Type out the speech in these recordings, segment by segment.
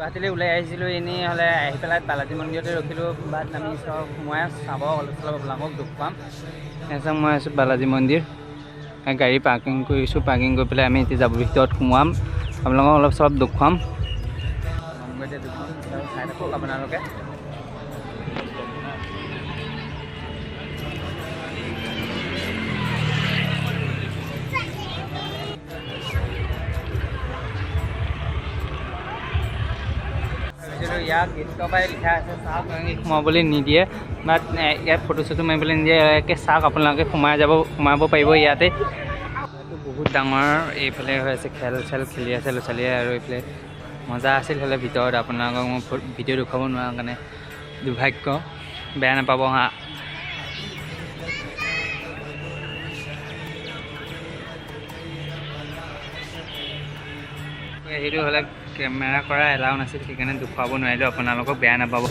গুৱাহাটীলৈ ওলাই আহিছিলোঁ এনেই হ'লে আহি পেলাই বালাজী মন্দিৰতে ৰখিলোঁ বাট আমি চব সোমাই চাব অলপ চলপ আপোনালোকক দুখ পাম তাৰপিছত মই আছোঁ বালাজী মন্দিৰ গাড়ী পাৰ্কিং কৰিছোঁ পাৰ্কিং কৰি পেলাই আমি এতিয়া যাব ভিতৰত সোমাম আপোনালোকক অলপ চলপ দুখ পাম চাই থাকক আপোনালোকে ইয়াত গেটৰ পৰাই লিখা আছে চাওক সোমাবলৈ নিদিয়ে বাট ইয়াত ফটো চটো মাৰিবলৈ নিদিয়ে ইয়াকে চাওক আপোনালোকে সোমাব পাৰিব ইয়াতে বহুত ডাঙৰ এইফালে হৈ আছে খেল চেল খেলি আছে ল'ৰা ছোৱালীয়ে আৰু এইফালে মজা আছিল হ'লে ভিতৰত আপোনালোকক মই ভিডিঅ' দেখুৱাব নোৱাৰা কাৰণে দুৰ্ভাগ্য বেয়া নাপাব হা সেইটো হ'লে কেমেৰা কৰা এলাউ নাছিল সেইকাৰণে দেখুৱাব নোৱাৰিলোঁ আপোনালোকক বেয়া নাপাব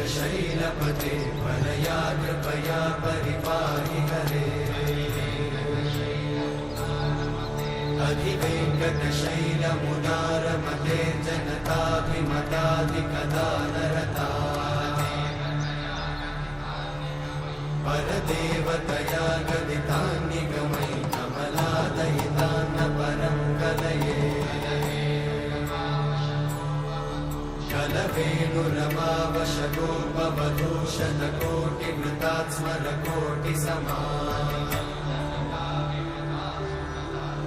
परदेवतया गदितानि गमयि कमलादयितान्न परं कलये कलवेणुरमावशतोपवधूषणकोटिवृतात्स्मरकोटिसमा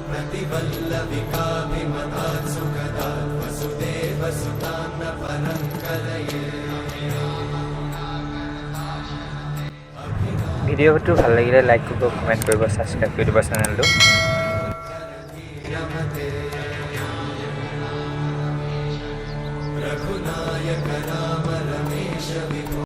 प्रतिवल्लविकाभिमतात् सुखदात् वसुदेवसुतान्न परं कलये ভিডিঅ'টো ভাল লাগিলে লাইক কৰিব কমেণ্ট কৰিব ছাবস্ক্ৰাইব কৰি দিব চেনেলটো रघुनायक